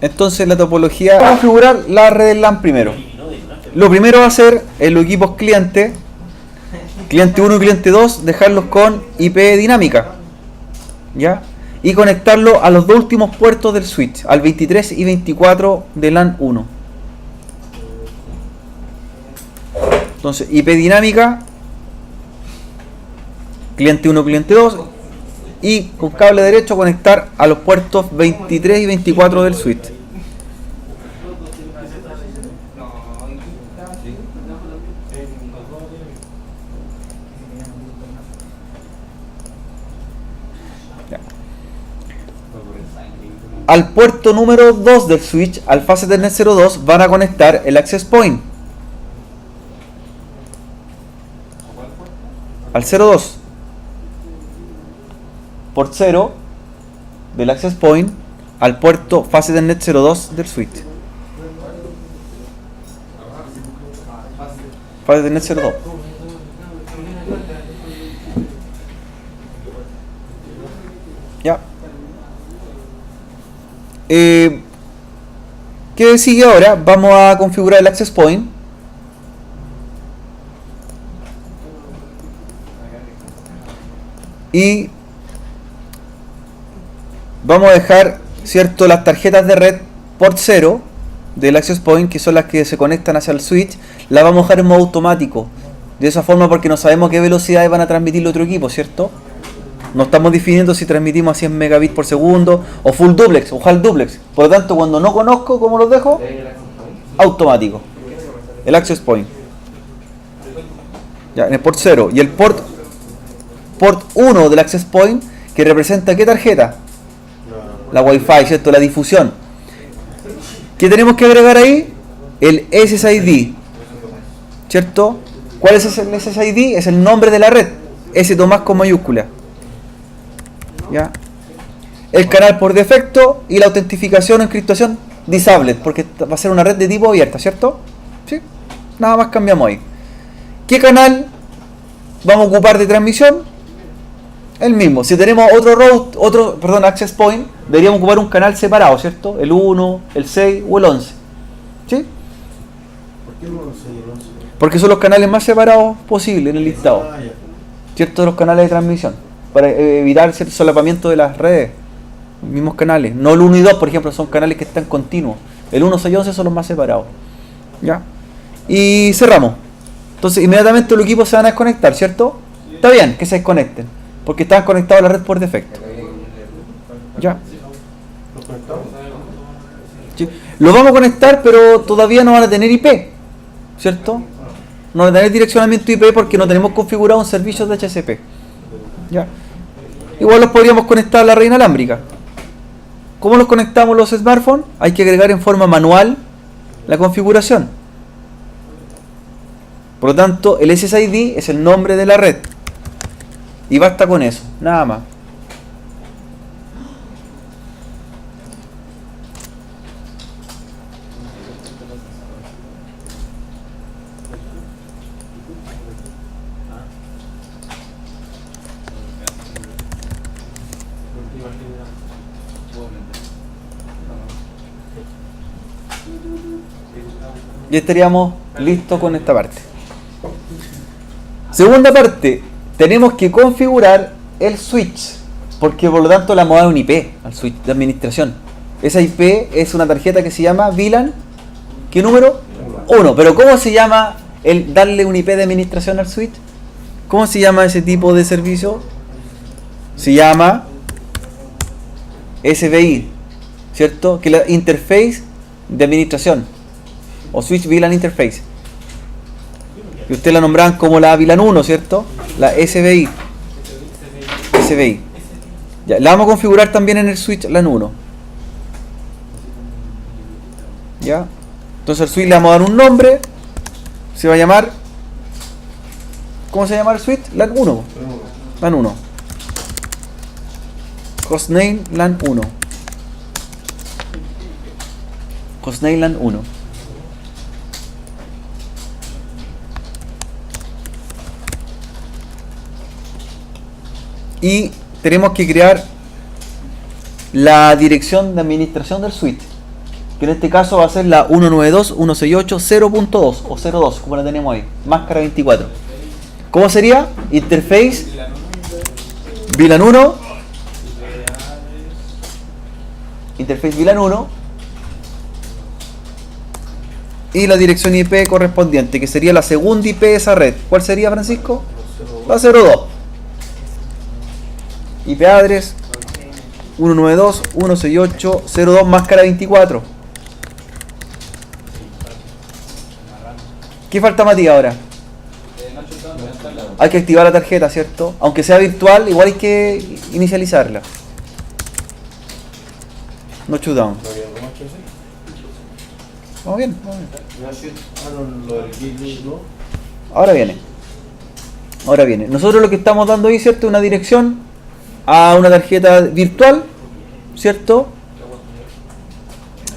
Entonces la topología, vamos a configurar la red LAN primero. Lo primero va a ser en los equipos cliente 1 y cliente 2, dejarlos con IP dinámica, ¿ya? Y conectarlo a los dos últimos puertos del switch, al 23 y 24 de LAN 1. Entonces IP dinámica cliente 1, cliente 2, y con cable derecho conectar a los puertos 23 y 24 del switch. Al puerto número 2 del switch, al Fast Ethernet 02, van a conectar el access point. Al 02. Port 0 del access point al puerto Fast Ethernet 02 del switch. Fast Ethernet 02. Ya. ¿Qué sigue ahora? Vamos a configurar el access point. Y vamos a dejar, ¿cierto?, las tarjetas de red port 0 del access point, que son las que se conectan hacia el switch, las vamos a dejar en modo automático. De esa forma, porque no sabemos qué velocidades van a transmitir el otro equipo, ¿cierto? No estamos definiendo si transmitimos a 100 megabits por segundo o full duplex o half duplex. Por lo tanto, cuando no conozco cómo los dejo, automático. El access point. Ya, en el port 0. Y el port 1 del access point, que representa ¿qué tarjeta? La Wi-Fi, ¿cierto? La difusión. ¿Qué tenemos que agregar ahí? El SSID, ¿cierto? ¿Cuál es el SSID? Es el nombre de la red. S Tomás con mayúscula. ¿Ya? El canal por defecto y la autentificación o encriptación disabled, porque va a ser una red de tipo abierta, ¿cierto? ¿Sí? Nada más cambiamos ahí. ¿Qué canal vamos a ocupar de transmisión? El mismo. Si tenemos otro access point, deberíamos ocupar un canal separado, ¿cierto? El 1, el 6 o el 11. ¿Sí? ¿Por qué el 1, 6 y el 11? Porque son los canales más separados posibles en el listado, ¿cierto? Los canales de transmisión, para evitar cierto solapamiento de las redes, los mismos canales. No el 1 y 2, por ejemplo, son canales que están continuos. El 1, 6 y 11 son los más separados. ¿Ya? Y cerramos. Entonces, inmediatamente los equipos se van a desconectar, ¿cierto? Está bien que se desconecten, porque están conectados a la red por defecto. ¿Ya? ¿Los conectamos? ¿Sí? Los vamos a conectar, pero todavía no van a tener IP, ¿cierto? No van a tener direccionamiento IP porque no tenemos configurado un servicio de DHCP. ¿Ya? Igual los podríamos conectar a la red inalámbrica. ¿Cómo los conectamos los smartphones? Hay que agregar en forma manual la configuración. Por lo tanto, el SSID es el nombre de la red. Y basta con eso, nada más. Ya estaríamos listos con esta parte. Segunda parte, tenemos que configurar el switch, porque por lo tanto le vamos a dar un IP al switch de administración. Esa IP es una tarjeta que se llama VLAN, ¿qué número? 1. Pero ¿cómo se llama el darle un IP de administración al switch? ¿Cómo se llama ese tipo de servicio? Se llama SVI, ¿cierto? Que es la interface de administración, o Switch VLAN Interface. Y ustedes la nombraban como la VLAN 1, ¿cierto? La SVI. SVI. Ya, la vamos a configurar también en el Switch LAN 1. ¿Ya? Entonces al Switch le vamos a dar un nombre. Se va a llamar... ¿Cómo se llama el Switch? LAN 1. LAN 1. Hostname LAN 1. Hostname LAN 1. y tenemos que crear la dirección de administración del switch, que en este caso va a ser la 192.168.0.2 o 02, como la tenemos ahí, máscara 24. ¿Cómo sería? Interface VLAN 1, interface VLAN 1 y la dirección IP correspondiente, que sería la segunda IP de esa red. ¿Cuál sería, Francisco? La 02. IP address 192.168.0.2 máscara 24. ¿Qué falta, Matías, ahora? Hay que activar la tarjeta, ¿cierto? Aunque sea virtual, igual hay que inicializarla. No shutdown. ¿No había algo más que hacer? Vamos bien, vamos bien. Lo del gateway, ¿no? Ahora viene. Ahora viene. Nosotros lo que estamos dando ahí, ¿cierto? Una dirección a una tarjeta virtual, ¿cierto?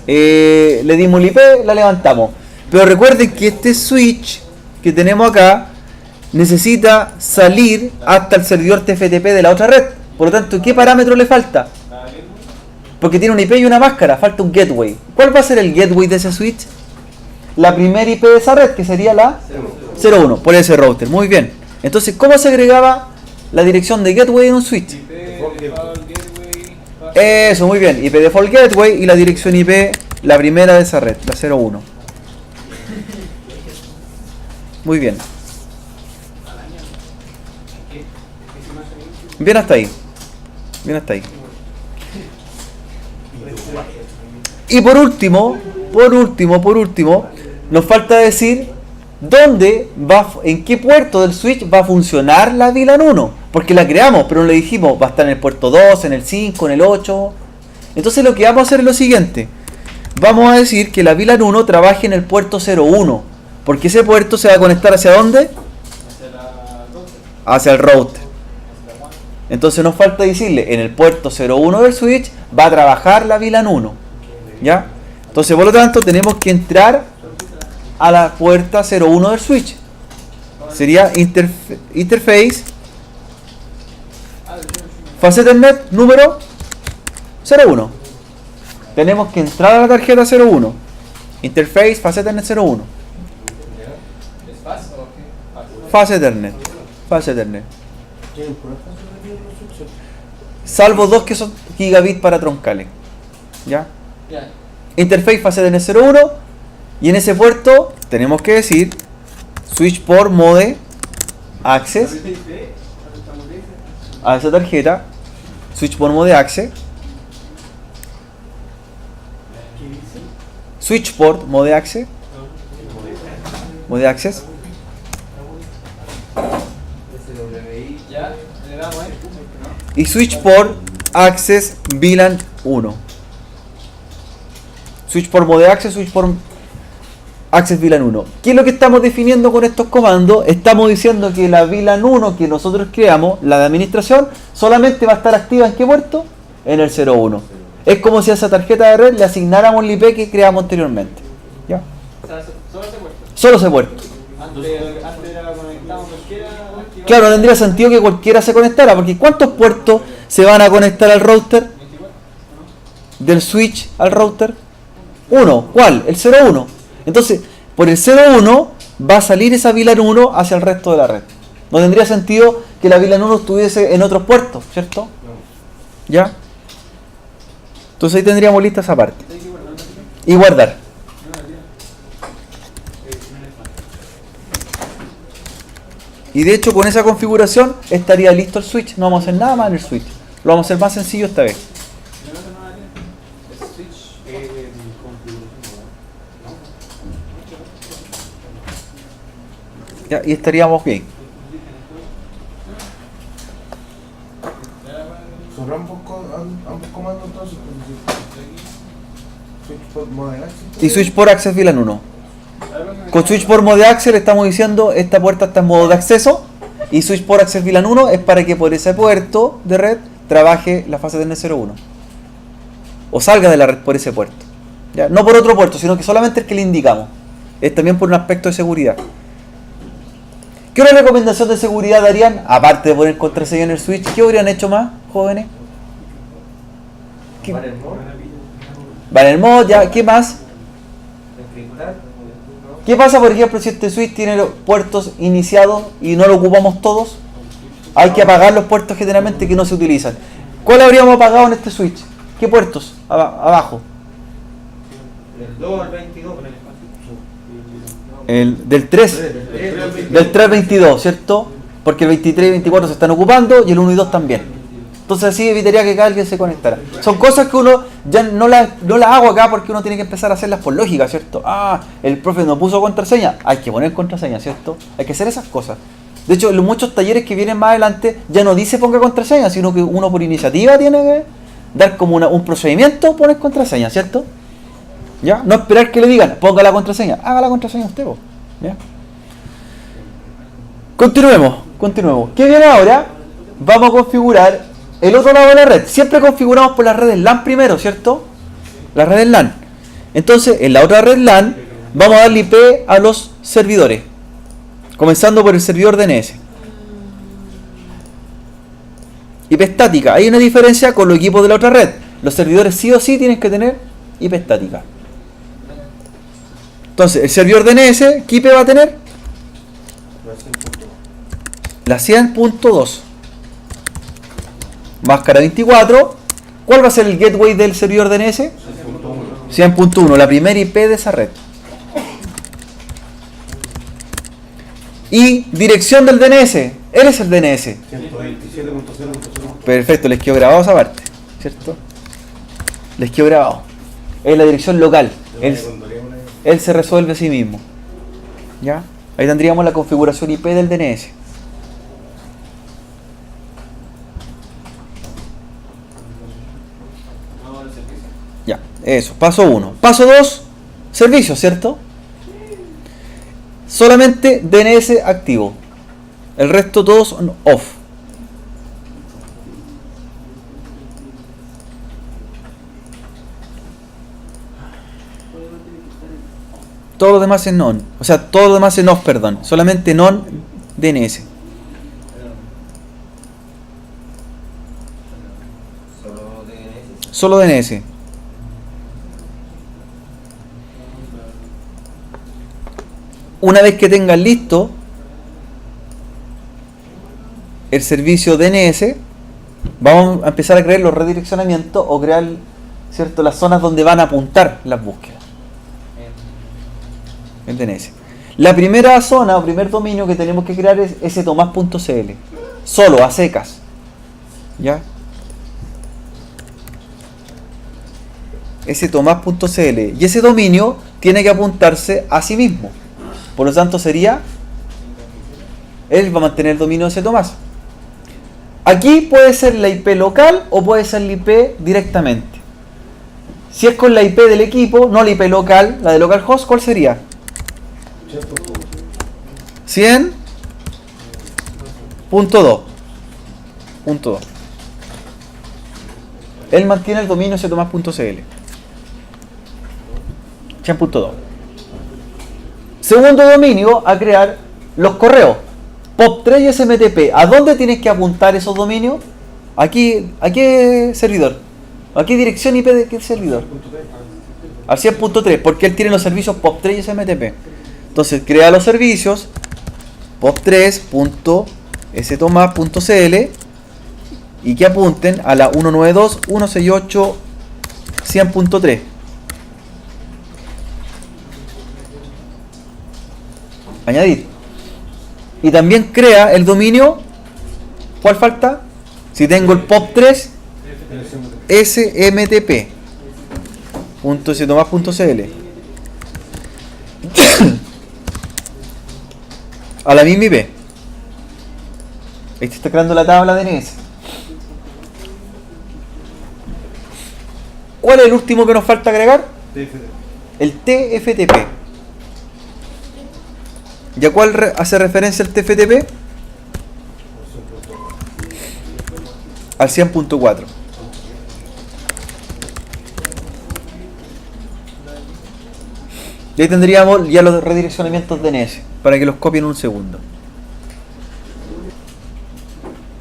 Le dimos el IP, la levantamos. Pero recuerden que este switch que tenemos acá necesita salir hasta el servidor TFTP de la otra red. Por lo tanto, ¿qué parámetro le falta? Porque tiene un IP y una máscara, falta un gateway. ¿Cuál va a ser el gateway de ese switch? La primera IP de esa red, que sería la 01, por ese router. Muy bien. Entonces, ¿cómo se agregaba la dirección de gateway en un switch? Eso, muy bien. IP default gateway y la dirección IP, la primera de esa red, la 01. Muy bien. Bien hasta ahí. Bien hasta ahí. Y por último, nos falta decir dónde va, en qué puerto del switch va a funcionar la VLAN 1. Porque la creamos, pero no le dijimos, va a estar en el puerto 2, en el 5, en el 8. Entonces lo que vamos a hacer es lo siguiente. Vamos a decir que la VLAN 1 trabaje en el puerto 01. Porque ese puerto se va a conectar ¿hacia dónde? Hacia el router. Entonces nos falta decirle, en el puerto 01 del switch va a trabajar la VLAN 1. ¿Ya? Entonces por lo tanto tenemos que entrar a la puerta 01 del switch. Sería interface FastEthernet número 01. Tenemos que entrar a la tarjeta 01. Interface FastEthernet 01. FastEthernet. Salvo dos que son gigabit para troncales. ¿Ya? Interface FastEthernet 01. Y en ese puerto tenemos que decir switch port mode access a esa tarjeta. Switch port mode access. Switch port mode access. Mode access. Y switch port access VLAN 1. Switch port mode access, switch port access VLAN 1. ¿Qué es lo que estamos definiendo con estos comandos? Estamos diciendo que la VLAN 1 que nosotros creamos, la de administración, solamente va a estar activa ¿en qué puerto? En el 01. Es como si a esa tarjeta de red le asignáramos el IP que creamos anteriormente. ¿Ya? Solo ese puerto. Antes era conectado cualquiera. Claro, no tendría sentido que cualquiera se conectara, porque ¿cuántos puertos se van a conectar al router? Del switch al router. Uno. ¿Cuál? El 01. Entonces, por el 01 va a salir esa VLAN 1 hacia el resto de la red. No tendría sentido que la VLAN 1 estuviese en otros puertos, ¿cierto? ¿Ya? Entonces ahí tendríamos lista esa parte. Y guardar. Y de hecho con esa configuración estaría listo el switch. No vamos a hacer nada más en el switch. Lo vamos a hacer más sencillo esta vez. Ya, y estaríamos bien. ¿Sobre ambos comandos entonces? Switch port mode access. Y switch port access VLAN 1. Con switch port mode access le estamos diciendo esta puerta está en modo de acceso. Y switch port access VLAN 1 es para que por ese puerto de red trabaje la fase de FastEthernet 01. O salga de la red por ese puerto. ¿Ya? No por otro puerto, sino que solamente el que le indicamos. Es también por un aspecto de seguridad. ¿Qué otra recomendación de seguridad darían? Aparte de poner contraseña en el switch, ¿qué habrían hecho más, jóvenes? ¿Qué? Banner mode, ya, ¿qué más? ¿Qué pasa, por ejemplo, si este switch tiene los puertos iniciados y no lo ocupamos todos? Hay que apagar los puertos generalmente que no se utilizan. ¿Cuál habríamos apagado en este switch? ¿Qué puertos? Abajo. El 2 al 22. El del 3. Del 3 al 22, ¿cierto? Porque el 23 y 24 se están ocupando y el 1 y 2 también. Entonces así evitaría que alguien se conectara. Son cosas que uno ya no las hago acá porque uno tiene que empezar a hacerlas por lógica, ¿cierto? Ah, el profe no puso contraseña. Hay que poner contraseña, ¿cierto? Hay que hacer esas cosas. De hecho, en muchos talleres que vienen más adelante ya no dice ponga contraseña, sino que uno por iniciativa tiene que dar como un procedimiento, poner contraseña, ¿cierto? ¿Ya? No esperar que le digan, ponga la contraseña. Haga la contraseña usted, ¿no? ¿Ya? Continuemos. ¿Qué viene ahora? Vamos a configurar el otro lado de la red. Siempre configuramos por las redes LAN primero, ¿cierto? Las redes LAN. Entonces, en la otra red LAN, vamos a darle IP a los servidores. Comenzando por el servidor DNS. IP estática. Hay una diferencia con los equipos de la otra red. Los servidores sí o sí tienen que tener IP estática. Entonces, el servidor DNS, ¿qué IP va a tener? La 100.2. Máscara 24. ¿Cuál va a ser el gateway del servidor DNS? 100.1, la primera IP de esa red. Y dirección del DNS. Él es el DNS. 127.0.0. Perfecto, les quedó grabado esa parte, ¿cierto? Les quedó grabado. Es la dirección local. Él se resuelve a sí mismo. ¿Ya? Ahí tendríamos la configuración IP del DNS. Ya, eso. Paso 1. Paso 2, servicios, ¿cierto? Solamente DNS activo. El resto todos son off. Todo lo demás en on. O sea, todo lo demás en off, perdón. Solamente non DNS. Solo DNS. Una vez que tengan listo el servicio DNS, vamos a empezar a crear los redireccionamientos o crear, ¿cierto?, las zonas donde van a apuntar las búsquedas. El DNS. La primera zona o primer dominio que tenemos que crear es stomás.cl. Solo, a secas. ¿Ya? stomás.cl. Y ese dominio tiene que apuntarse a sí mismo. Por lo tanto sería, él va a mantener el dominio de stomás. Aquí puede ser la IP local o puede ser la IP directamente. Si es con la IP del equipo, no la IP local, la de localhost, ¿cuál sería? 100.2. Él mantiene el dominio stomás.cl. 100.2. Segundo dominio a crear los correos. POP3 y SMTP. ¿A dónde tienes que apuntar esos dominios? Aquí, ¿a qué servidor? ¿A qué dirección IP de qué servidor? Al 100.3, porque él tiene los servicios POP3 y SMTP. Entonces crea los servicios pop3.stomás.cl y que apunten a la 192.168.100.3. Añadir. Y también crea el dominio. ¿Cuál falta? Si tengo el POP3 smtp.stomás.cl a la misma IP. Ahí está creando la tabla DNS. ¿Cuál es el último que nos falta agregar? El TFTP. ¿Y a cuál hace referencia el TFTP? Al 100.4. Y ahí tendríamos ya los redireccionamientos DNS para que los copien en un segundo.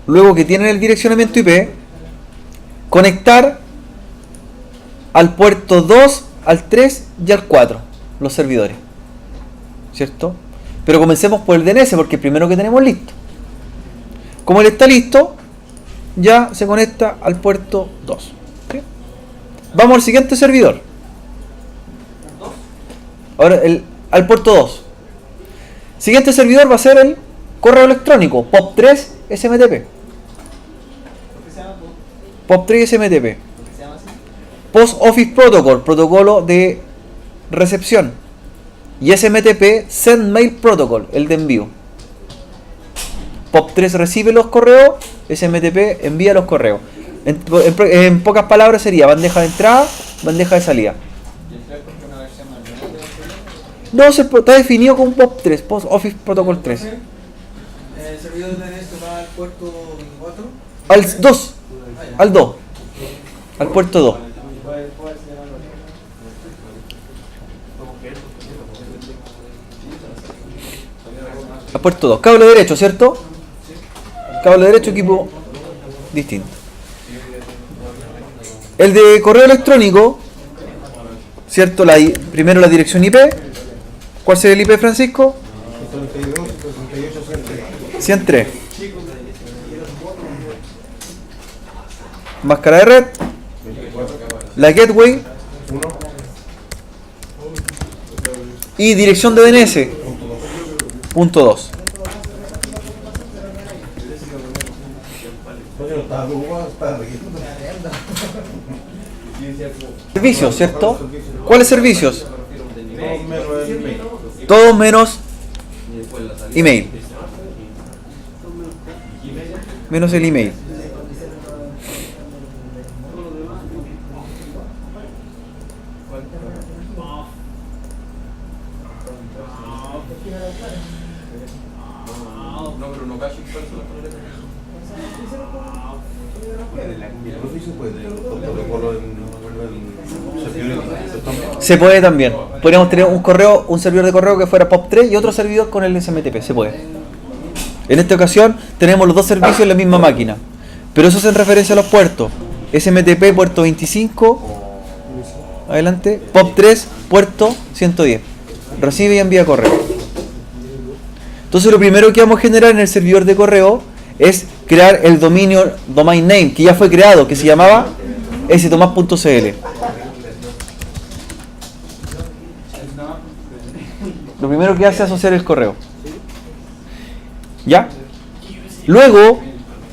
luego que tienen el direccionamiento IP, conectar al puerto 2, al 3 y al 4, los servidores, ¿cierto? Pero comencemos por el DNS porque es el primero que tenemos listo. Como él está listo, ya se conecta al puerto 2. ¿Sí? Vamos al siguiente servidor. Ahora al puerto 2. Siguiente servidor va a ser el correo electrónico POP3 SMTP. POP3 SMTP. Post Office Protocol, protocolo de recepción. Y SMTP, Send Mail Protocol, el de envío. POP3 recibe los correos, SMTP envía los correos. En pocas palabras sería bandeja de entrada, bandeja de salida. No, está definido como POP3, Post Office Protocol 3. ¿El servidor de DNS va al puerto 24? Al 2, al 2, al puerto 2. Al puerto 2, cable derecho, ¿cierto? Cable derecho, equipo distinto. El de correo electrónico, ¿cierto? Primero la dirección IP. ¿Cuál sería el IP, Francisco? 132, 168, 103. Máscara de red. La gateway. 1, Y dirección de DNS. Punto 2. Servicios, ¿cierto? ¿Cuáles servicios? Todo menos email. Menos el email. Se puede también. Podríamos tener un servidor de correo que fuera POP3 y otro servidor con el SMTP. Se puede. En esta ocasión tenemos los dos servicios en la misma máquina. Pero eso es en referencia a los puertos. SMTP puerto 25. Adelante. POP3 puerto 110. Recibe y envía correo. Entonces lo primero que vamos a generar en el servidor de correo es crear el domain name que ya fue creado, que se llamaba stomas.cl. Lo primero que hace es asociar el correo. ¿Ya? Luego,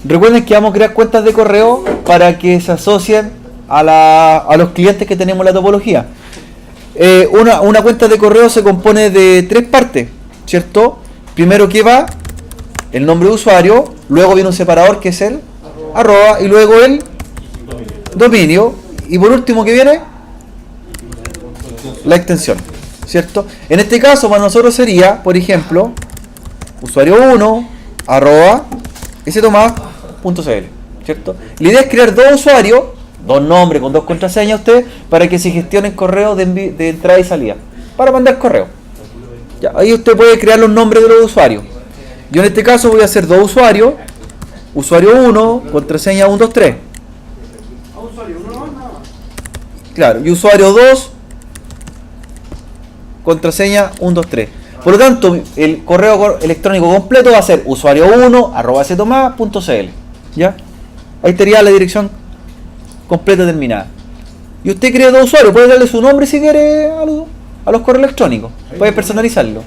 recuerden que vamos a crear cuentas de correo para que se asocien a los clientes que tenemos en la topología. Una cuenta de correo se compone de 3 partes, ¿cierto? Primero que va el nombre de usuario, luego viene un separador que es el arroba y luego el dominio y por último que viene la extensión, ¿cierto? En este caso para nosotros sería, por ejemplo, usuario 1 arroba stomas.cl, ¿cierto? La idea es crear 2 usuarios, 2 nombres con 2 contraseñas ustedes para que se gestionen correos de entrada y salida para mandar correo. Ya, ahí usted puede crear los nombres de los usuarios. Yo en este caso voy a hacer 2 usuarios. Usuario 1, contraseña 123. Claro, y usuario 2, contraseña 123. Por lo tanto, el correo electrónico completo va a ser usuario 1 arroba stomas.cl. ¿Ya? Ahí estaría la dirección completa terminada. Y usted crea 2 usuarios, puede darle su nombre si quiere a los correos electrónicos. Puede personalizarlo.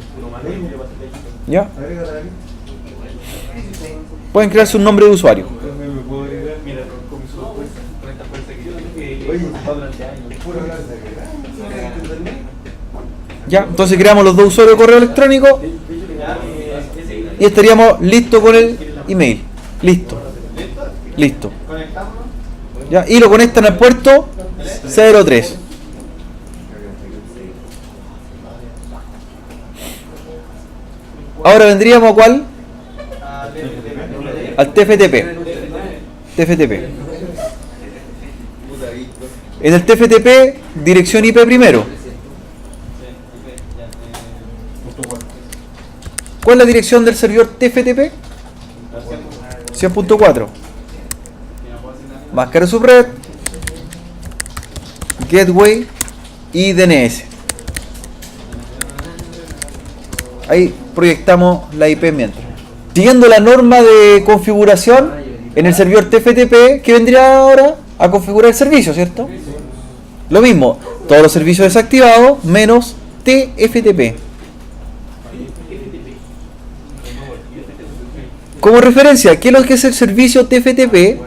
¿Ya? Pueden crearse un nombre de usuario. Ya, entonces creamos los 2 usuarios de correo electrónico y estaríamos listos con el email. Listo. Ya, y lo conectan al puerto 03. Ahora vendríamos a ¿cuál? Al TFTP. En el TFTP, dirección IP primero. ¿Cuál es la dirección del servidor TFTP? 100.4. Máscara subred, gateway y DNS. Ahí proyectamos la IP mientras. Siguiendo la norma de configuración en el servidor TFTP, que vendría ahora a configurar el servicio, ¿cierto? Lo mismo, todos los servicios desactivados menos TFTP. Como referencia, ¿qué es lo que es el servicio TFTP?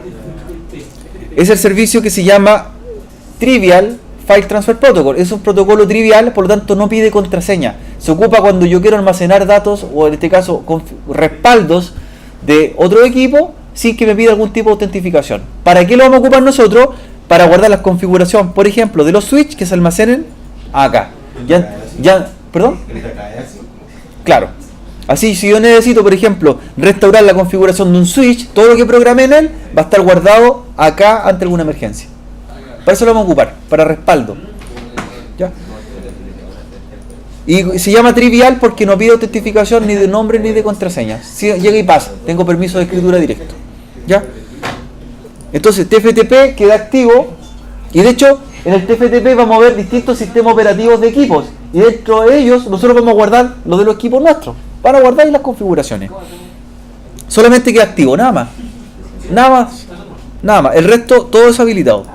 Es el servicio que se llama Trivial File Transfer Protocol. Es un protocolo trivial, por lo tanto no pide contraseña. Se ocupa cuando yo quiero almacenar datos, o en este caso respaldos de otro equipo, sin que me pida algún tipo de autentificación. ¿Para qué lo vamos a ocupar nosotros? Para guardar la configuración, por ejemplo, de los switch que se almacenen acá. ¿Perdón? Claro. Así, si yo necesito, por ejemplo, restaurar la configuración de un switch, todo lo que programé en él va a estar guardado acá ante alguna emergencia. Para eso lo vamos a ocupar, para respaldo. ¿Ya? Y se llama trivial porque no pide autentificación ni de nombre ni de contraseña. Si llega y pasa, tengo permiso de escritura directo. ¿Ya? Entonces TFTP queda activo, y de hecho en el TFTP vamos a ver distintos sistemas operativos de equipos, y dentro de ellos nosotros vamos a guardar lo de los equipos nuestros, para guardar las configuraciones. Solamente queda activo, nada más. Nada más. El resto todo es habilitado.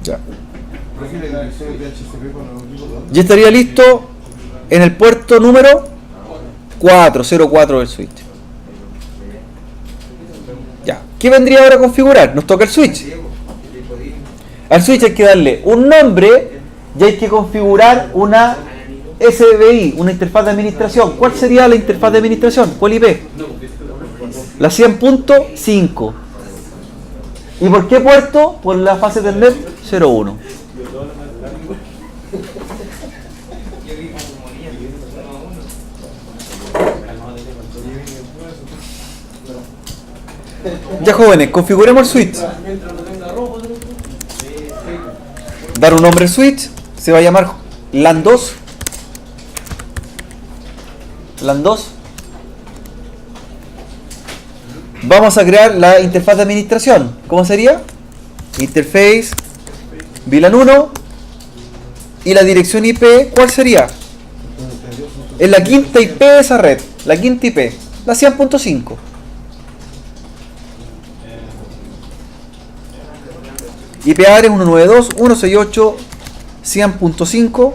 Ya. Ya estaría listo en el puerto número 404 del switch. Ya. ¿Qué vendría ahora a configurar? Nos toca el switch. Al switch hay que darle un nombre y hay que configurar una SBI, una interfaz de administración. ¿Cuál sería la interfaz de administración? ¿Cuál IP? La 100.5. ¿Y por qué puerto? Por la fase Ethernet 01. Ya, jóvenes, configuremos el switch. Dar un nombre al switch. Se va a llamar LAN 2. LAN 2. Vamos a crear la interfaz de administración. ¿Cómo sería? Interface VLAN 1. Y la dirección IP, ¿cuál sería? Es la quinta IP de esa red. La quinta IP. La 100.5. IP address 192.168.100.5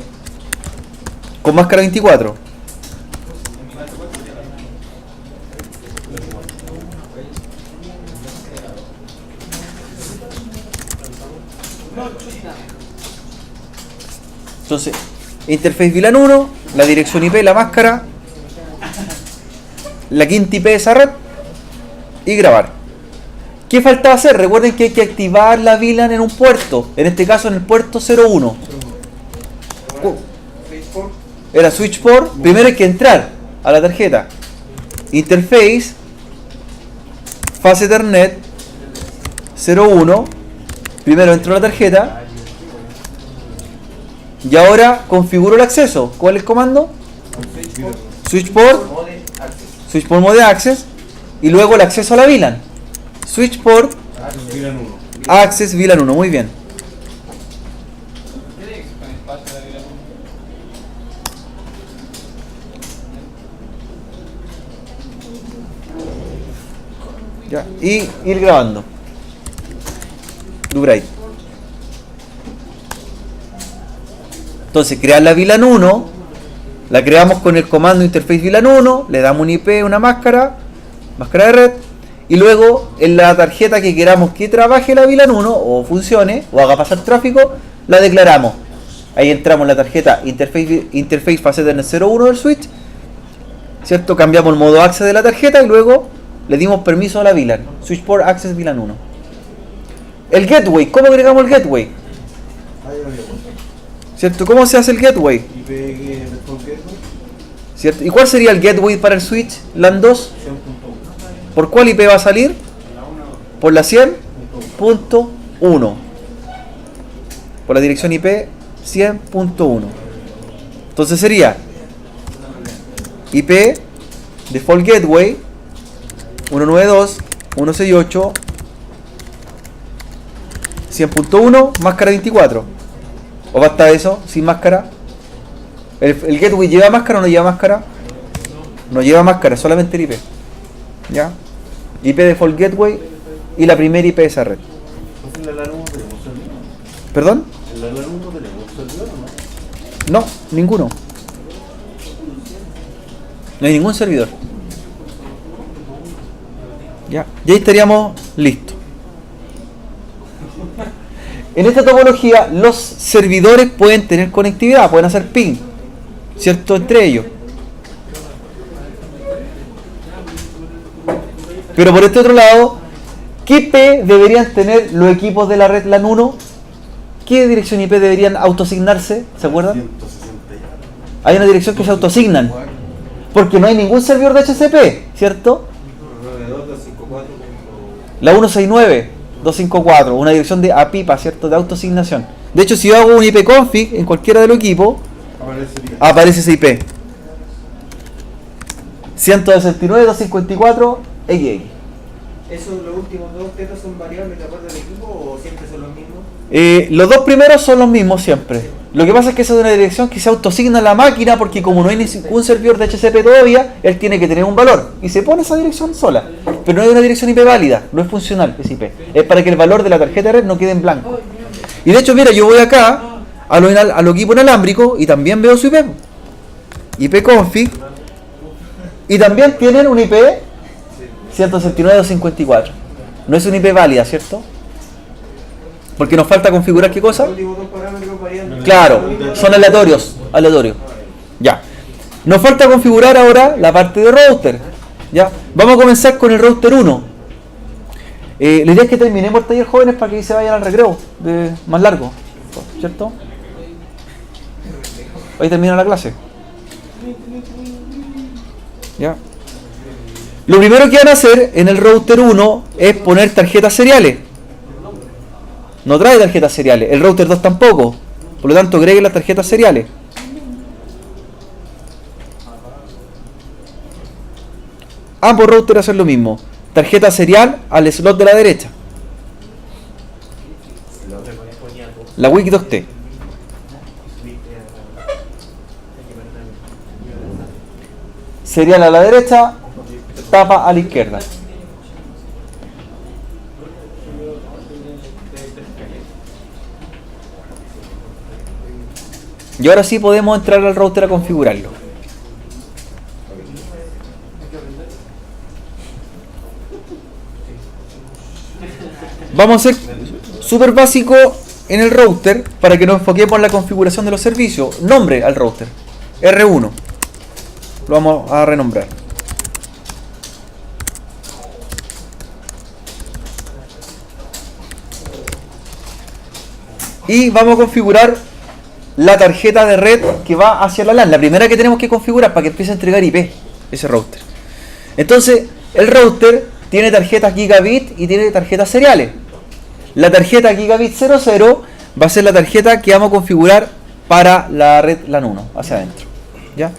con máscara 24. Entonces, interface VLAN 1, la dirección IP, la máscara, la quinta IP de esa red y grabar. ¿Qué faltaba hacer? Recuerden que hay que activar la VLAN en un puerto, en este caso en el puerto 01. Era switch port, primero hay que entrar a la tarjeta. Interface, fase Ethernet 01, primero entro a la tarjeta. Y ahora configuro el acceso. ¿Cuál es el comando? Switch port mode access. Y luego el acceso a la VLAN. Switch port access VLAN 1. Muy bien. Ya. Y ir grabando. Do bright. Entonces, crear la VLAN 1, la creamos con el comando interface VLAN 1, le damos un IP, una máscara de red, y luego en la tarjeta que queramos que trabaje la VLAN 1, o funcione, o haga pasar tráfico, la declaramos. Ahí entramos en la tarjeta interface fase Ethernet 01 del switch, ¿cierto? Cambiamos el modo access de la tarjeta y luego le dimos permiso a la VLAN, switch port access VLAN 1. El gateway, ¿cómo agregamos el gateway? ¿Cierto? ¿Cómo se hace el gateway? ¿Cierto? ¿Y cuál sería el gateway para el switch LAN 2? ¿Por cuál IP va a salir? Por la 100.1. Por la dirección IP 100.1. Entonces sería IP Default Gateway 192.168 100.1 máscara 24. ¿O basta eso sin máscara? ¿El gateway lleva máscara o no lleva máscara? No lleva máscara, solamente el IP. ¿Ya? IP Default Gateway y la primera IP de esa red. ¿En la LAN 1 tenemos servidor? ¿Perdón? ¿En la LAN 1 tenemos servidor o no? No, ninguno. No hay ningún servidor. Ya, y ahí estaríamos listos. En esta topología, los servidores pueden tener conectividad, pueden hacer ping, ¿cierto? Entre ellos. Pero por este otro lado, ¿qué IP deberían tener los equipos de la red LAN 1? ¿Qué dirección IP deberían autoasignarse? ¿Se acuerdan? 160 ya. Hay una dirección que se autoasignan. Porque no hay ningún servidor de HCP, ¿cierto? 92254. La 169.254, una dirección de APIPA, ¿cierto? De autoasignación. De hecho, si yo hago un IP config en cualquiera de los equipos, aparece ese IP. 169.254 XX. ¿Esos los últimos dos tetas son variables de acuerdo al equipo o siempre son los mismos? Los dos primeros son los mismos siempre. Lo que pasa es que esa es una dirección que se autoasigna a la máquina porque como no hay ningún servidor de HCP todavía, él tiene que tener un valor. Y se pone esa dirección sola. Pero no es una dirección IP válida, no es funcional ese IP. Es para que el valor de la tarjeta de red no quede en blanco. Y de hecho, mira, yo voy acá a lo equipo inalámbrico y también veo su IP. IP config. Y también tienen un IP 169.254. No es un IP válida, ¿cierto? Porque nos falta configurar qué cosa. Los últimos dos parámetros varían. Claro, son aleatorios. Ya. Nos falta configurar ahora la parte de router. Ya. Vamos a comenzar con el router 1. La idea es que terminemos el taller, jóvenes, para que se vayan al recreo más largo, ¿cierto? Ahí termina la clase. Ya. Lo primero que van a hacer en el router 1 es poner tarjetas seriales. No trae tarjetas seriales. El router 2 tampoco. Por lo tanto, agreguen las tarjetas seriales. Ambos routers hacen lo mismo. Tarjeta serial al slot de la derecha. La Wiki 2T. Serial a la derecha, tapa a la izquierda. Y ahora sí podemos entrar al router a configurarlo. Vamos a ser súper básico en el router para que nos enfoquemos en la configuración de los servicios. Nombre al router. R1. Lo vamos a renombrar. Y vamos a configurar la tarjeta de red que va hacia la LAN. La primera que tenemos que configurar para que empiece a entregar IP. Ese router. Entonces, el router tiene tarjetas gigabit y tiene tarjetas seriales. La tarjeta gigabit 00 va a ser la tarjeta que vamos a configurar para la red LAN 1, hacia adentro. ¿Ya?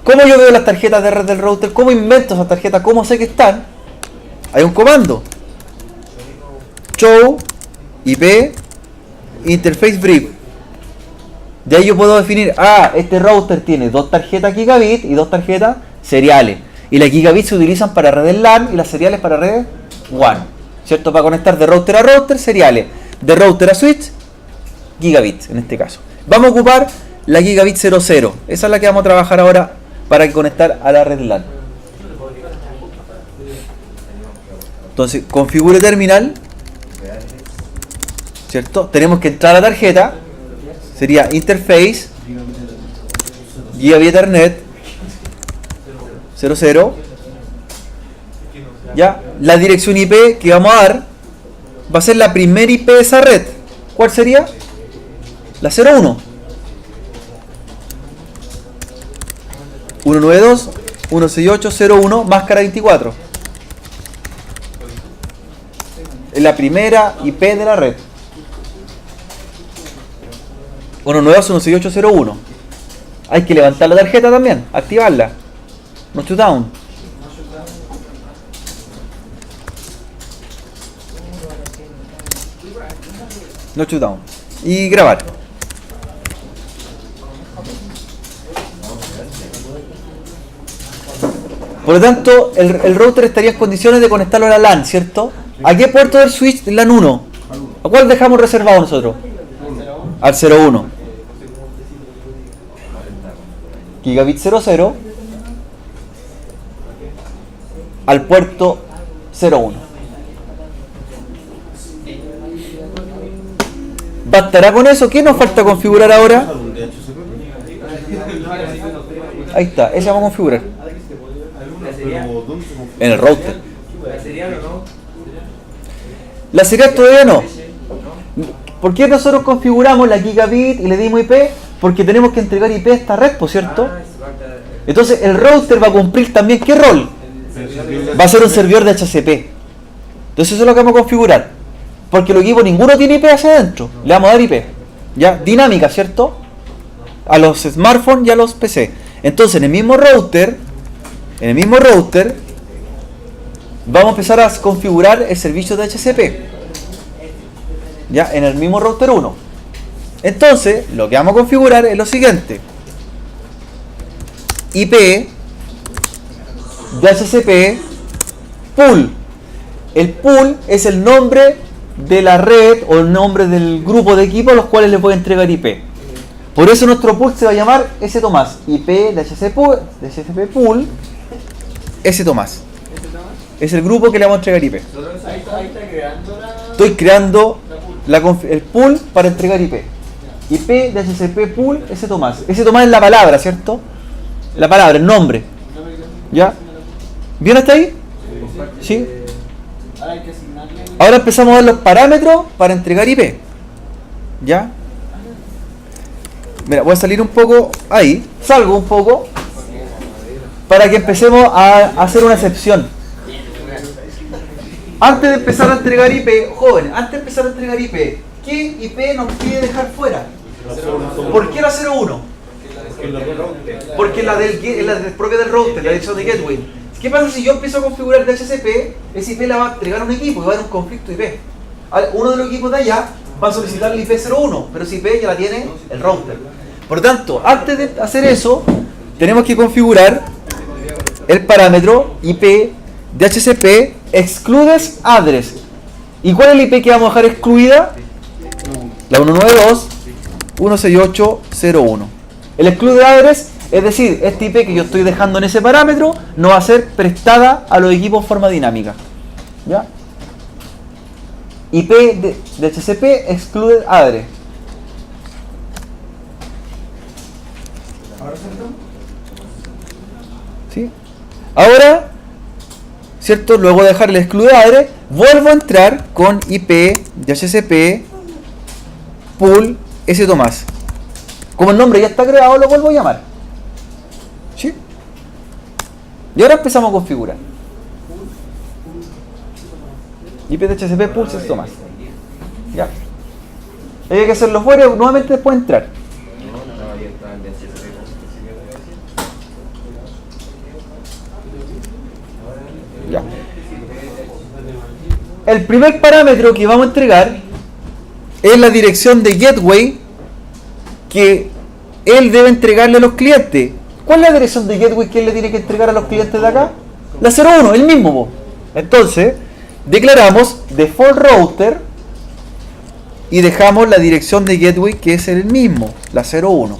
¿Cómo yo veo las tarjetas de red del router? ¿Cómo invento esas tarjetas? ¿Cómo sé que están? Hay un comando. Show IP interface brief. De ahí yo puedo definir, este router tiene dos tarjetas gigabit y dos tarjetas seriales. Y las gigabit se utilizan para redes LAN y las seriales para redes WAN. ¿Cierto? Para conectar de router a router, seriales. De router a switch, gigabit en este caso. Vamos a ocupar la gigabit 00. Esa es la que vamos a trabajar ahora para conectar a la red LAN. Entonces, configure terminal. ¿Cierto? Tenemos que entrar a la tarjeta. Sería interface gigabit ethernet 00. Ya, la dirección IP que vamos a dar va a ser la primera IP de esa red. ¿Cuál sería? La 01. 192.168.01 máscara 24. Es la primera IP de la red. 192.168.01. Hay que levantar la tarjeta también, activarla. No shutdown. No shutdown. Y grabar. Por lo tanto, el router estaría en condiciones de conectarlo a la LAN, ¿cierto? ¿A qué puerto del switch? LAN 1. ¿A cuál dejamos reservado nosotros? Al 01. Gigabit 00 al puerto 01. ¿Bastará con eso? ¿Qué nos falta configurar ahora? ¿Algún DHCP? Ahí está, ese vamos a configurar. Pero ¿dónde se configura? En el router. ¿La serial o no? La serial todavía no. ¿Por qué nosotros configuramos la gigabit y le dimos IP? Porque tenemos que entregar IP a esta red, ¿por cierto? Entonces el router va a cumplir también ¿qué rol? Va a ser un servidor de HCP. Entonces eso es lo que vamos a configurar. Porque los equipos ninguno tiene IP hacia adentro. Le vamos a dar IP. ¿Ya? Dinámica, ¿cierto? A los smartphones y a los PC. Entonces en el mismo router vamos a empezar a configurar el servicio de HCP. ¿Ya? En el mismo router 1. Entonces, lo que vamos a configurar es lo siguiente. IP de HCP pool. El pool es el nombre de la red o el nombre del grupo de equipos a los cuales les voy a entregar IP. Por eso nuestro pool se va a llamar S Tomás. IP de HCP pool S Tomás. Es el grupo que le vamos a entregar IP. Ahí está creando la... Estoy creando el pool para entregar IP. IP de HCP pool S Tomás. S Tomás es la palabra, ¿cierto? La palabra, el nombre. ¿Ya? ¿Bien hasta ahí? ¿Sí? Ahora empezamos a ver los parámetros para entregar IP. ¿Ya? Mira, voy a salir un poco ahí. Salgo un poco. Para que empecemos a hacer una excepción. Antes de empezar a entregar IP, jóvenes, antes de empezar a entregar IP, ¿qué IP nos pide dejar fuera? ¿Por qué la 01? Porque la propia del router, la dirección de gateway. ¿Qué pasa si yo empiezo a configurar el DHCP? Ese IP la va a entregar a un equipo y va a haber un conflicto IP. Uno de los equipos de allá va a solicitar el IP 01, pero esa IP ya la tiene el router. Por lo tanto, antes de hacer eso, tenemos que configurar el parámetro IP DHCP excludes address. ¿Y cuál es el IP que vamos a dejar excluida? La 192.168.0.1. El exclude address, es decir, este IP que yo estoy dejando en ese parámetro no va a ser prestada a los equipos en forma dinámica. ¿Ya? IP de DHCP exclude address. ¿Sí? Ahora, ¿cierto? Luego de dejar el exclude address, vuelvo a entrar con IP de HCP pool S Tomás. Como el nombre ya está creado, lo vuelvo a llamar. ¿Sí? Y ahora empezamos a configurar. IP de HCP pool S Tomás. Ya. Hay que hacerlo fuera y nuevamente después entrar. Ya. El primer parámetro que vamos a entregar es la dirección de gateway que él debe entregarle a los clientes. ¿Cuál es la dirección de gateway que él le tiene que entregar a los clientes de acá? La 01, el mismo. Po. Entonces, declaramos default router y dejamos la dirección de gateway que es el mismo, la 01.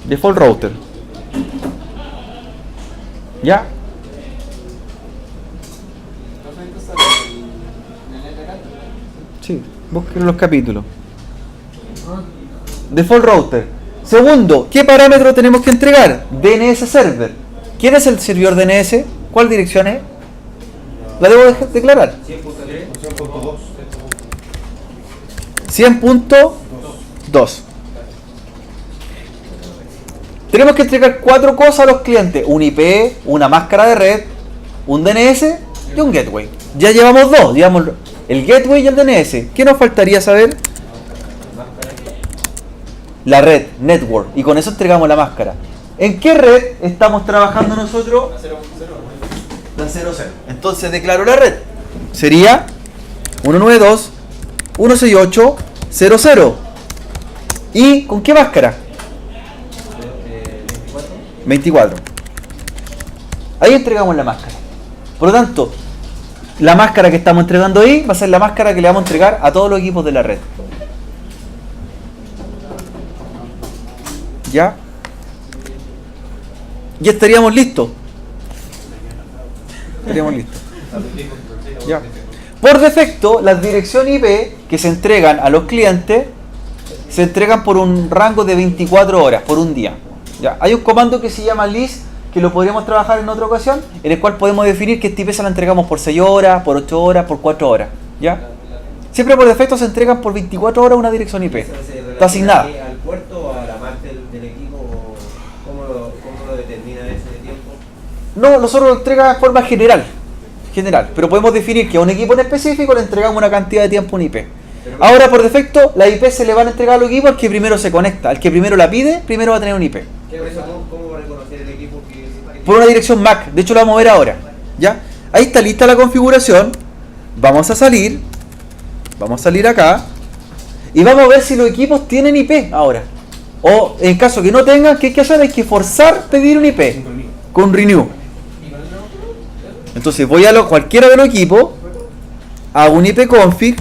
Default router. ¿Ya? Sí, busquen los capítulos. Default router. Segundo, ¿qué parámetro tenemos que entregar? DNS server. ¿Quién es el servidor DNS? ¿Cuál dirección es? La debo declarar. 100.2. Tenemos que entregar 4 cosas a los clientes. Un IP, una máscara de red, un DNS y un gateway. Ya llevamos 2. Llevamos el gateway y el DNS. ¿Qué nos faltaría saber? la red, network, y con eso entregamos la máscara. ¿En qué red estamos trabajando nosotros? La 00. Entonces declaro la red. Sería 192.168.0.0. ¿Y con qué máscara? 24. Ahí entregamos la máscara. Por lo tanto, la máscara que estamos entregando ahí va a ser la máscara que le vamos a entregar a todos los equipos de la red. ¿Ya? Ya estaríamos listos. Estaríamos listos. ¿Ya? Por defecto, las direcciones IP que se entregan a los clientes se entregan por un rango de 24 horas, por un día. ¿Ya? Hay un comando que se llama list, que lo podríamos trabajar en otra ocasión, en el cual podemos definir que esta IP se la entregamos por 6 horas, por 8 horas, por 4 horas. ¿Ya? Siempre por defecto se entregan por 24 horas una dirección IP. Está asignada. ¿Al puerto o a la Mac del equipo? ¿Cómo lo determina ese tiempo? No, nosotros lo entregamos de forma general, pero podemos definir que a un equipo en específico le entregamos una cantidad de tiempo en IP. Ahora, por defecto, la IP se le van a entregar al equipo al que primero se conecta. Al que primero la pide, primero va a tener un IP. ¿Cómo va a reconocer el equipo que Por una dirección MAC. De hecho, lo vamos a ver ahora. ¿Ya? Ahí está lista la configuración. Vamos a salir acá. Y vamos a ver si los equipos tienen IP ahora. O en caso que no tengan, ¿qué hay que hacer? Hay que forzar pedir un IP con renew. Entonces voy a cualquiera de los equipos, hago un IP config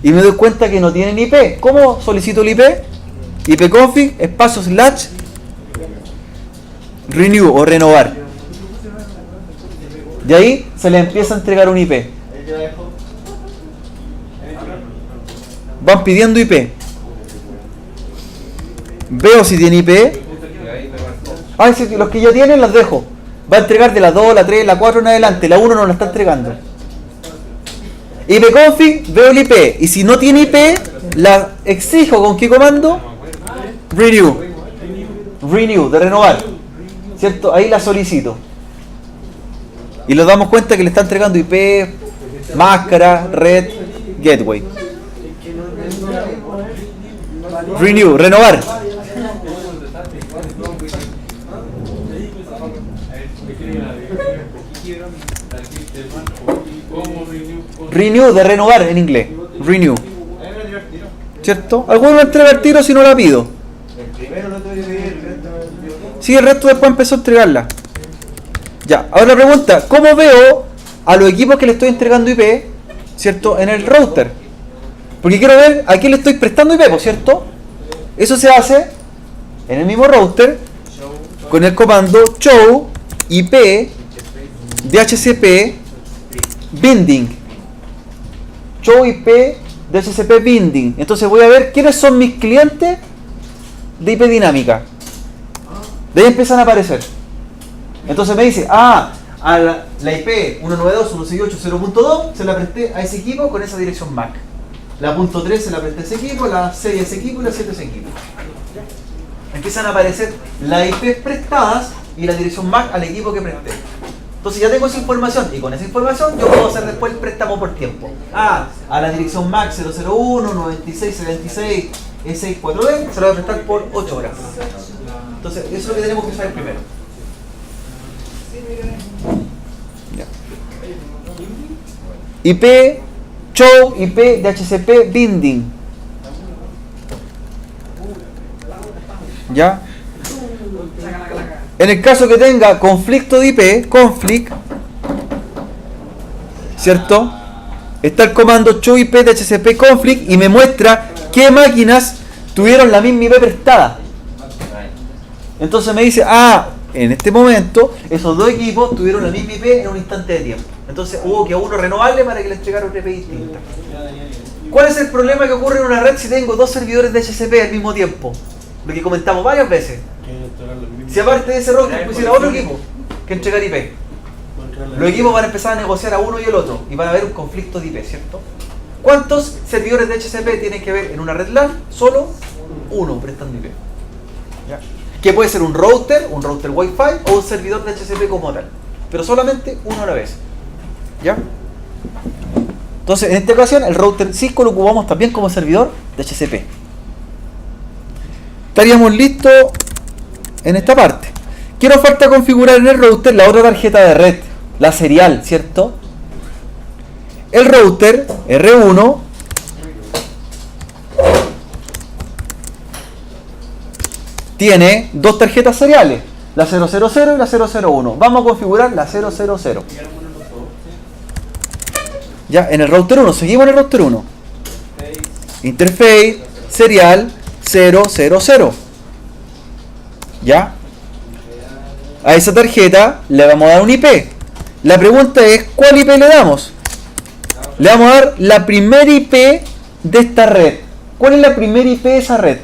y me doy cuenta que no tienen IP. ¿Cómo solicito el IP? IP config espacio slash renew o renovar. De ahí se le empieza a entregar un IP. Van pidiendo IP. Veo si tiene IP. Los que ya tienen las dejo. Va a entregar de la 2, la 3, la 4 en adelante. La 1 no la está entregando. IP config, veo el IP. Y si no tiene IP, la exijo con qué comando? Renew. Renew, de renovar. ¿Cierto? Ahí la solicito. Y nos damos cuenta que le está entregando IP, máscara, red, gateway. Renew, renovar. Renew, de renovar en inglés. Renew. ¿Cierto? Algunos lo entrega al tiro si no la pido. Sí, el resto después empezó a entregarla. Ya, ahora la pregunta, ¿cómo veo a los equipos que le estoy entregando IP, ¿cierto? En el router. Porque quiero ver a quién le estoy prestando IP, ¿cierto? Eso se hace en el mismo router con el comando show IP DHCP binding. Show IP DHCP binding. Entonces voy a ver quiénes son mis clientes de IP dinámica. De ahí empiezan a aparecer. Entonces me dice, a la IP 192.168.0.2 se la presté a ese equipo con esa dirección MAC. La .3 se la presté a ese equipo, la 6 a ese equipo y la 7 a ese equipo. Empiezan a aparecer las IP prestadas y la dirección MAC al equipo que presté. Entonces ya tengo esa información y con esa información yo puedo hacer después el préstamo por tiempo. A la dirección MAC 001, 96, 76, E64D se la voy a prestar por 8 horas. Entonces eso es lo que tenemos que saber primero. IP, show, IP, DHCP, binding. ¿Ya? En el caso que tenga conflicto de IP, conflict, ¿cierto? Está el comando show IP DHCP conflict y me muestra qué máquinas tuvieron la misma IP prestada. Entonces me dice, en este momento esos dos equipos tuvieron la misma IP en un instante de tiempo. Entonces hubo que a uno renovarle para que le entregara una IP distinta. ¿Cuál es el problema que ocurre en una red si tengo dos servidores de DHCP al mismo tiempo? Lo que comentamos varias veces. Si aparte de ese router pusiera otro equipo que entregar IP, los equipos van a empezar a negociar a uno y el otro y van a haber un conflicto de IP, ¿cierto? ¿Cuántos servidores de DHCP tienen que ver en una red LAN? Solo uno prestando IP. ¿Ya? Que puede ser un router Wi-Fi o un servidor de DHCP como tal, pero solamente uno a la vez. ¿Ya? Entonces, en esta ocasión, el router Cisco lo ocupamos también como servidor de DHCP. estaríamos listos en esta parte. ¿Qué nos falta configurar en el router? La otra tarjeta de red, la serial, ¿cierto? El router R1 tiene dos tarjetas seriales, la 000 y la 001. Vamos a configurar la 000. Ya, en el router 1, seguimos en el router 1. Interface serial 000. ¿Ya? A esa tarjeta le vamos a dar un IP. La pregunta es, ¿cuál IP le damos? Le vamos a dar la primera IP de esta red. ¿Cuál es la primera IP de esa red?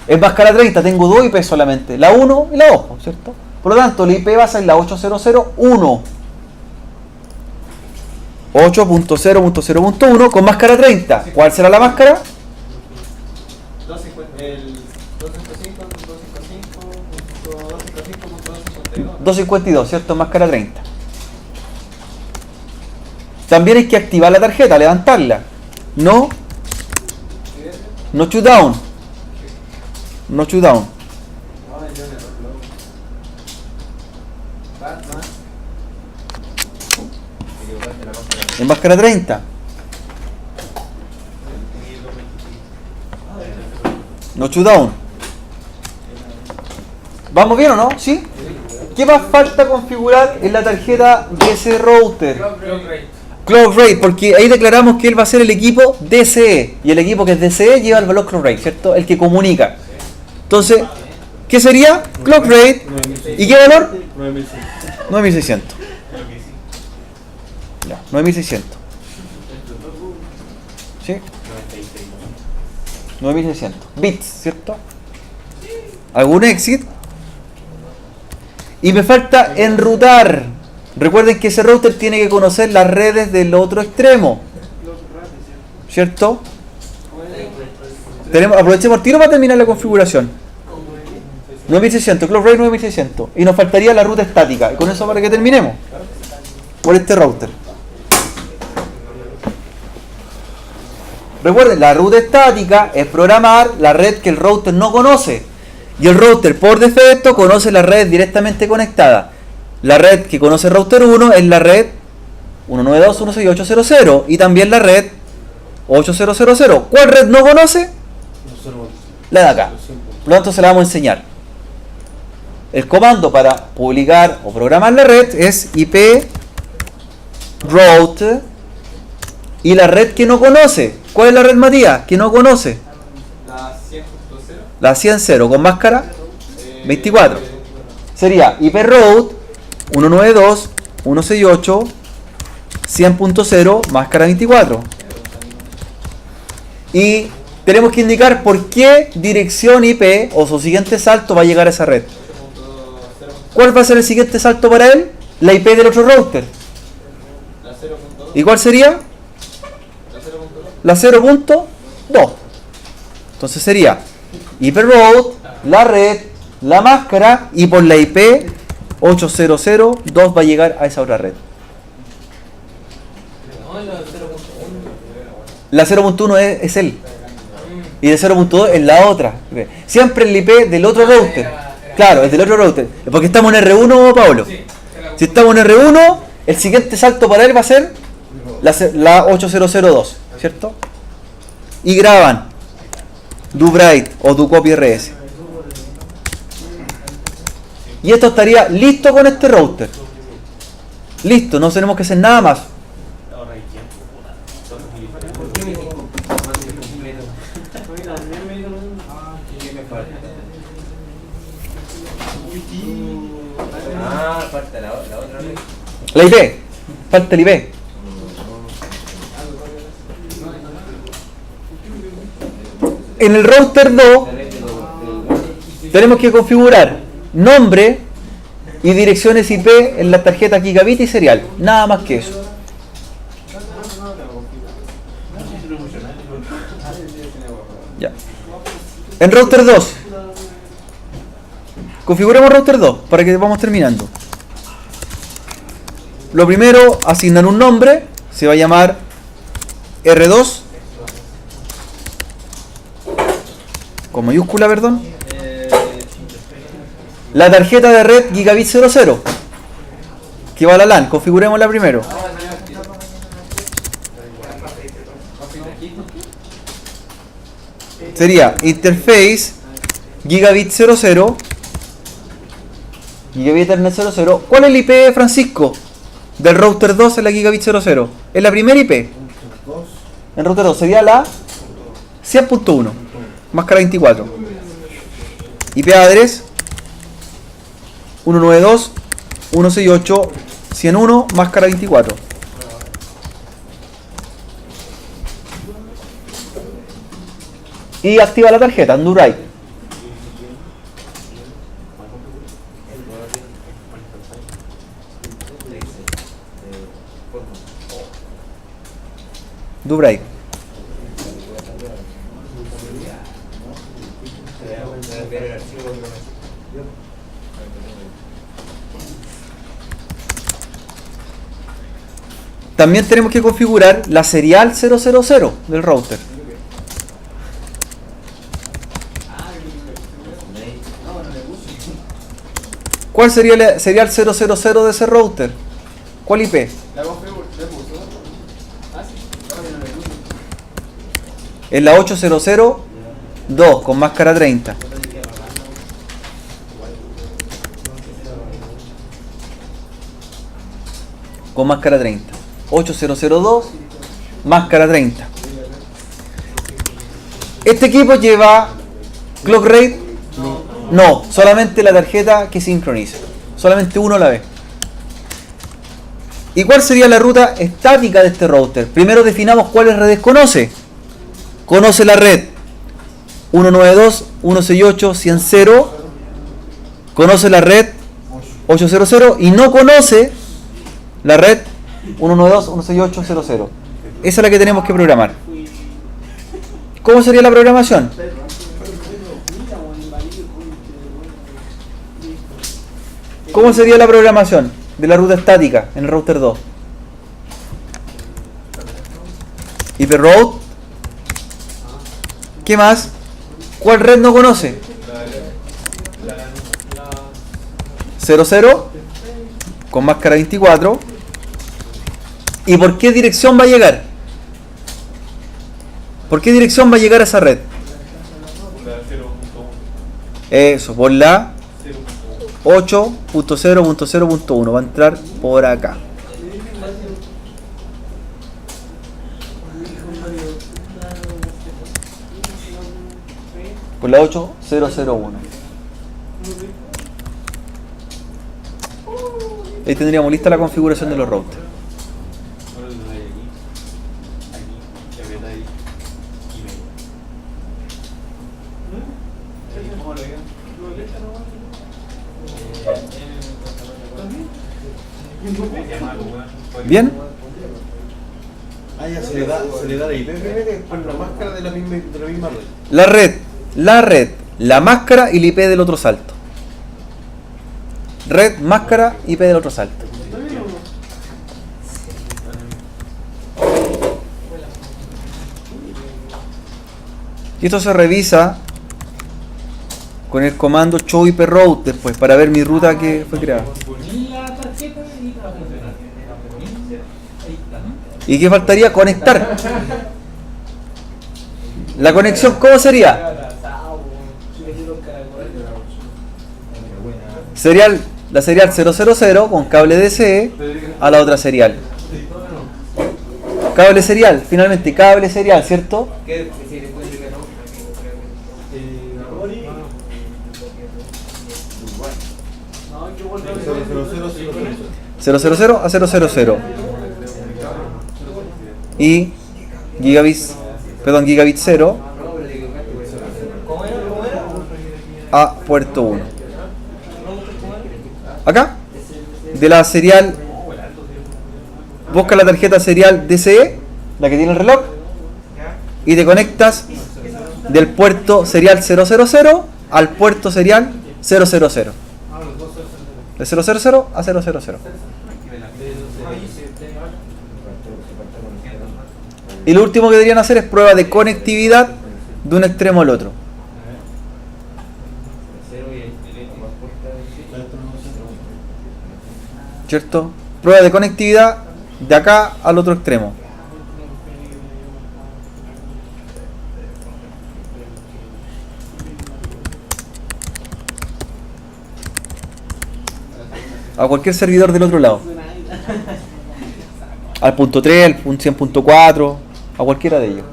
Es máscara 30, tengo dos IP solamente, la 1 y la 2, ¿cierto? Por lo tanto, la IP va a ser la 800.1. 8.0.0.1 con máscara 30. ¿Cuál será la máscara? 252, ¿cierto? Máscara 30. También hay que activar la tarjeta, levantarla. No shutdown. No shutdown. En máscara 30. No shutdown. ¿Vamos bien o no? ¿Sí? ¿Qué más falta configurar en la tarjeta de ese router? Clock rate, porque ahí declaramos que él va a ser el equipo DCE. Y el equipo que es DCE lleva el valor clock rate, ¿cierto? El que comunica. Entonces, ¿qué sería? Clock rate. ¿Y qué valor? 9600. Ya, 9600. ¿Sí? 9600. Bits, ¿cierto? ¿Algún exit? Y me falta enrutar. Recuerden que ese router tiene que conocer las redes del otro extremo, ¿cierto? Aprovechemos el tiro para terminar la configuración. 9600, clock rate 9600. Y nos faltaría la ruta estática. Y con eso para que terminemos. Por este router. Recuerden, la ruta estática es programar la red que el router no conoce. Y el router por defecto conoce la red directamente conectada. La red que conoce el router 1 es la red 192.168.0.0 y también la red 8.0.0.0. ¿Cuál red no conoce? La de acá. Por lo tanto se la vamos a enseñar. El comando para publicar o programar la red es ip route y la red que no conoce. ¿Cuál es la red, Matías? Que no conoce. La 100.0 con máscara 24. Sería ip route 192.168.100.0 máscara 24. Y tenemos que indicar por qué dirección IP o su siguiente salto va a llegar a esa red. ¿Cuál va a ser el siguiente salto para él? La IP del otro router. ¿Y cuál sería? La 0.2. Entonces sería IP route, la red, la máscara y por la IP 8.0.0.2 va a llegar a esa otra red. La 0.1 es él. Y de 0.2 es la otra. Siempre el IP del otro router. Claro, es del otro router. Porque estamos en R1, Pablo. Si estamos en R1, el siguiente salto para él va a ser la 8.0.0.2. ¿Cierto? Y graban do write o do copy RS. Y esto estaría listo con este router. Listo, no tenemos que hacer nada más. Falta la otra vez. La IP. Falta el IP. En el router 2 tenemos que configurar nombre y direcciones IP en la tarjeta gigabit y serial. Nada más que eso. Ya. En router 2. Configuremos router 2 para que vamos terminando. Lo primero, asignan un nombre. Se va a llamar R2. con mayúscula, perdón. La tarjeta de red Gigabit 00, que va a la LAN. Configurémosla primero. Sería interface Gigabit 00, Gigabit Ethernet 00. ¿Cuál es el IP, Francisco, del router 2 en la Gigabit 00? Es la primera IP. En router 2 sería la 100.1, máscara 24. IP address 192.168.101, máscara 24. Y activa la tarjeta, undo write. Do write. También tenemos que configurar la serial 000 del router. ¿Cuál sería la serial 000 de ese router? ¿Cuál IP? Es la 800.2 con máscara 30. Con máscara 30. 8002, máscara 30. ¿Este equipo lleva clock rate? No, solamente la tarjeta que sincroniza. Solamente uno a la vez. ¿Y cuál sería la ruta estática de este router? Primero definamos cuáles redes conoce. Conoce la red 192.168.100. Conoce la red 800 y no conoce la red 192.168.100. Esa es la que tenemos que programar. ¿Cómo sería la programación? ¿Cómo sería la programación de la ruta estática en el router 2? IP route. ¿Qué más? ¿Cuál red no conoce? 00 con máscara 24. ¿Y por qué dirección va a llegar? ¿Por qué dirección va a llegar a esa red? Eso, por la 8.0.0.1. Va a entrar por acá. Por la 8001. Ahí tendríamos lista la configuración de los routers. ¿Bien? Ah, ya se le da la IP con la máscara de la misma red. La red, la máscara y la IP del otro salto. Red, máscara, IP del otro salto. Y esto se revisa con el comando show IP route después para ver mi ruta que fue creada. ¿Y qué faltaría? Conectar. La conexión, ¿cómo sería? La serial 000 con cable DCE a la otra serial. Cable serial, finalmente cable serial, ¿cierto? 000 a 000. Y Gigabit 0 a puerto 1. Acá, de la serial, busca la tarjeta serial DCE, la que tiene el reloj, y te conectas del puerto serial 000 al puerto serial 000. De 000 a 000. Y lo último que deberían hacer es prueba de conectividad de un extremo al otro. ¿cierto? Prueba de conectividad de acá al otro extremo. A cualquier servidor del otro lado. Al punto 3, al punto 100.4, a cualquiera de ellos.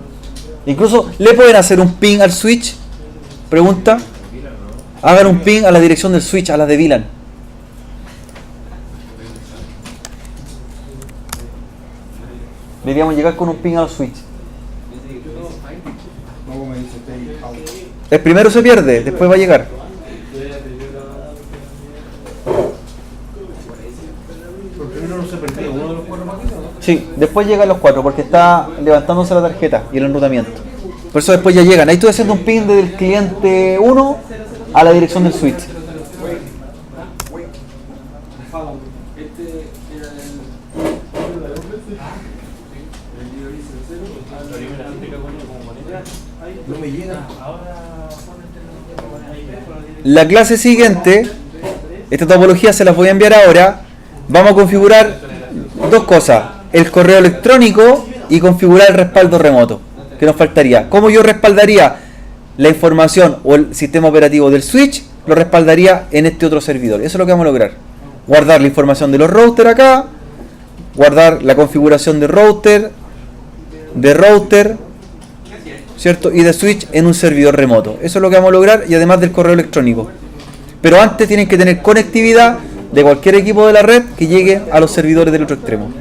Incluso le pueden hacer un ping al switch. Pregunta. Hagan un ping a la dirección del switch, a la de VLAN. Deberíamos llegar con un ping a los switch. El primero se pierde, después va a llegar. ¿Por qué no se perdió uno de los 4 paquetes? Sí, después llegan los 4 porque está levantándose la tarjeta y el enrutamiento. Por eso después ya llegan. Ahí estoy haciendo un ping del cliente 1 a la dirección del switch. No me llega. La clase siguiente, esta topología se las voy a enviar ahora. Vamos a configurar dos cosas: el correo electrónico y configurar el respaldo remoto. ¿Qué nos faltaría? ¿Cómo yo respaldaría la información o el sistema operativo del switch? Lo respaldaría en este otro servidor. Eso es lo que vamos a lograr. Guardar la información de los routers acá, guardar la configuración de router, ¿cierto? Y de switch en un servidor remoto. Eso es lo que vamos a lograr, y además del correo electrónico. Pero antes tienen que tener conectividad de cualquier equipo de la red que llegue a los servidores del otro extremo.